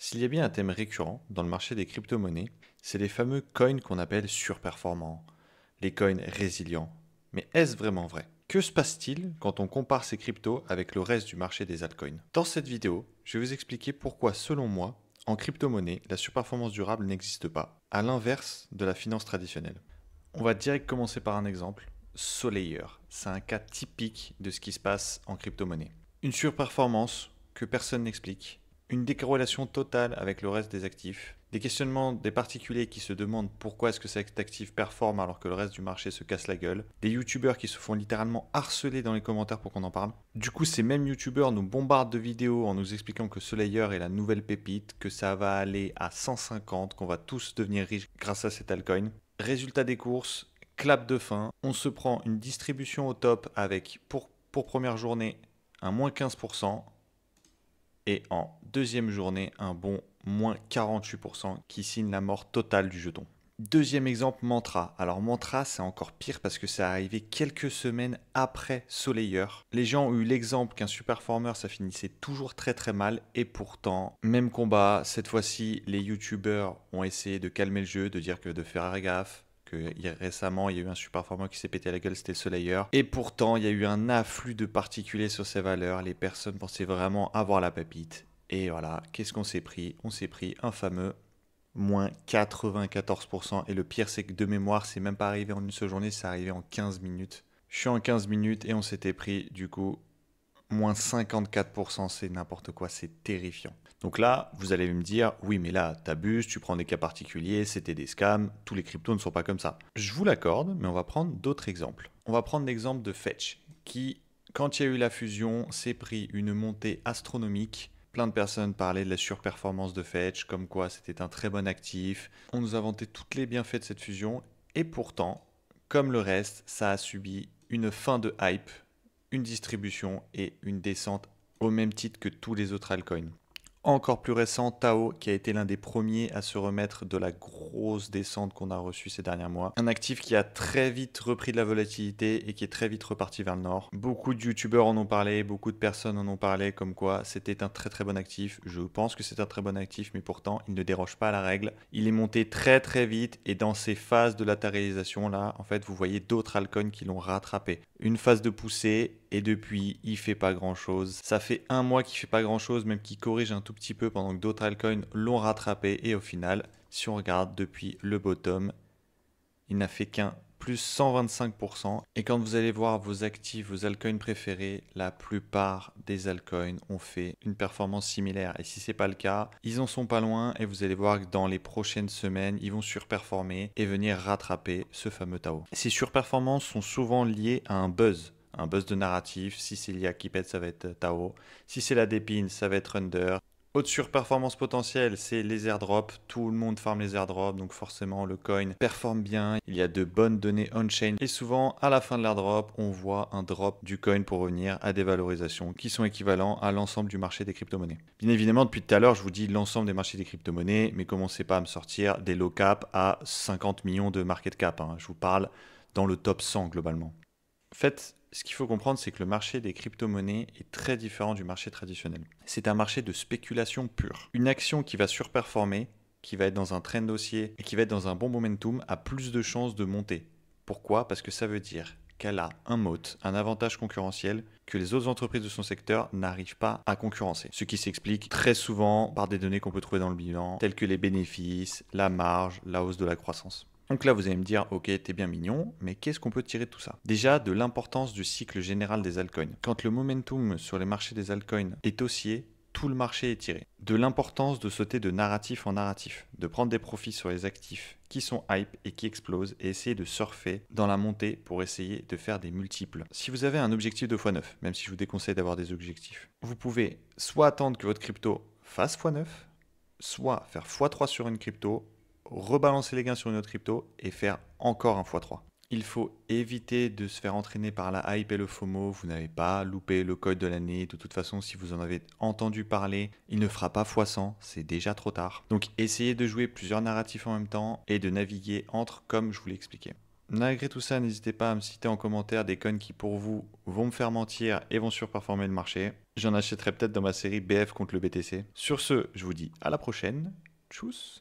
S'il y a bien un thème récurrent dans le marché des crypto-monnaies, c'est les fameux coins qu'on appelle surperformants, les coins résilients. Mais est-ce vraiment vrai? Que se passe-t-il quand on compare ces cryptos avec le reste du marché des altcoins? Dans cette vidéo, je vais vous expliquer pourquoi, selon moi, en crypto-monnaie, la surperformance durable n'existe pas, à l'inverse de la finance traditionnelle. On va direct commencer par un exemple. Solayer, c'est un cas typique de ce qui se passe en crypto-monnaie. Une surperformance que personne n'explique, une décorrélation totale avec le reste des actifs, des questionnements des particuliers qui se demandent pourquoi est-ce que cet actif performe alors que le reste du marché se casse la gueule, des youtubeurs qui se font littéralement harceler dans les commentaires pour qu'on en parle. Du coup, ces mêmes youtubeurs nous bombardent de vidéos en nous expliquant que Solayer est la nouvelle pépite, que ça va aller à 150, qu'on va tous devenir riches grâce à cet altcoin. Résultat des courses, clap de fin, on se prend une distribution au top avec pour première journée un moins 15% et en deuxième journée un bon moins 48% qui signe la mort totale du jeton. Deuxième exemple, Mantra. Alors Mantra, c'est encore pire parce que ça arrivé quelques semaines après Solayer. Les gens ont eu l'exemple qu'un superformer, ça finissait toujours très très mal et pourtant, même combat, cette fois-ci, les youtubeurs ont essayé de calmer le jeu, de dire que de faire gaffe, que récemment il y a eu un superformer qui s'est pété la gueule, c'était Solayer. Et pourtant, il y a eu un afflux de particuliers sur ces valeurs, les personnes pensaient vraiment avoir la pépite. Et voilà, qu'est-ce qu'on s'est pris? On s'est pris un fameux moins 94%. Et le pire, c'est que de mémoire, c'est même pas arrivé en une seule journée, c'est arrivé en 15 minutes. Je suis en 15 minutes et on s'était pris, du coup, moins 54%. C'est n'importe quoi, c'est terrifiant. Donc là, vous allez me dire, oui, mais là, t'abuses, tu prends des cas particuliers, c'était des scams, tous les cryptos ne sont pas comme ça. Je vous l'accorde, mais on va prendre d'autres exemples. On va prendre l'exemple de Fetch, qui, quand il y a eu la fusion, s'est pris une montée astronomique. Plein de personnes parlaient de la surperformance de Fetch, comme quoi c'était un très bon actif. On nous a vanté tous les bienfaits de cette fusion, et pourtant, comme le reste, ça a subi une fin de hype, une distribution et une descente au même titre que tous les autres altcoins. Encore plus récent, Tao, qui a été l'un des premiers à se remettre de la grosse descente qu'on a reçue ces derniers mois. Un actif qui a très vite repris de la volatilité et qui est très vite reparti vers le nord. Beaucoup de youtubeurs en ont parlé, beaucoup de personnes en ont parlé, comme quoi c'était un très très bon actif. Je pense que c'est un très bon actif, mais pourtant il ne déroge pas à la règle. Il est monté très très vite et dans ces phases de latéralisation là, en fait, vous voyez d'autres altcoins qui l'ont rattrapé. Une phase de poussée et depuis, il fait pas grand chose. Ça fait un mois qu'il fait pas grand chose, même qu'il corrige un tout petit peu pendant que d'autres altcoins l'ont rattrapé. Et au final, si on regarde depuis le bottom, il n'a fait qu'un plus 125%. Et quand vous allez voir vos actifs, vos altcoins préférés, la plupart des altcoins ont fait une performance similaire. Et si ce n'est pas le cas, ils en sont pas loin et vous allez voir que dans les prochaines semaines, ils vont surperformer et venir rattraper ce fameux Tao. Ces surperformances sont souvent liées à un buzz. Un buzz de narratif, si c'est l'IA qui pète, ça va être Tao. Si c'est la dépine, ça va être Under. Autre surperformance potentielle, c'est les airdrops. Tout le monde farm les airdrops, donc forcément le coin performe bien. Il y a de bonnes données on-chain. Et souvent, à la fin de l'airdrop, on voit un drop du coin pour revenir à des valorisations qui sont équivalents à l'ensemble du marché des crypto-monnaies. Bien évidemment, depuis tout à l'heure, je vous dis l'ensemble des marchés des crypto-monnaies, mais commencez pas à me sortir des low cap à 50 millions de market cap. Je vous parle dans le top 100 globalement. En fait, ce qu'il faut comprendre, c'est que le marché des crypto-monnaies est très différent du marché traditionnel. C'est un marché de spéculation pure. Une action qui va surperformer, qui va être dans un trend haussier et qui va être dans un bon momentum a plus de chances de monter. Pourquoi? Parce que ça veut dire qu'elle a un moat, un avantage concurrentiel que les autres entreprises de son secteur n'arrivent pas à concurrencer. Ce qui s'explique très souvent par des données qu'on peut trouver dans le bilan, telles que les bénéfices, la marge, la hausse de la croissance. Donc là, vous allez me dire, ok, t'es bien mignon, mais qu'est-ce qu'on peut tirer de tout ça? Déjà, de l'importance du cycle général des altcoins. Quand le momentum sur les marchés des altcoins est haussier, tout le marché est tiré. De l'importance de sauter de narratif en narratif, de prendre des profits sur les actifs qui sont hype et qui explosent et essayer de surfer dans la montée pour essayer de faire des multiples. Si vous avez un objectif de x9, même si je vous déconseille d'avoir des objectifs, vous pouvez soit attendre que votre crypto fasse x9, soit faire x3 sur une crypto, rebalancer les gains sur une autre crypto et faire encore un x3. Il faut éviter de se faire entraîner par la hype et le FOMO. Vous n'avez pas loupé le code de l'année. De toute façon, si vous en avez entendu parler, il ne fera pas x100. C'est déjà trop tard. Donc, essayez de jouer plusieurs narratifs en même temps et de naviguer entre comme je vous l'ai expliqué. Malgré tout ça, n'hésitez pas à me citer en commentaire des coins qui pour vous vont me faire mentir et vont surperformer le marché. J'en achèterai peut-être dans ma série BF contre le BTC. Sur ce, je vous dis à la prochaine. Tchuss!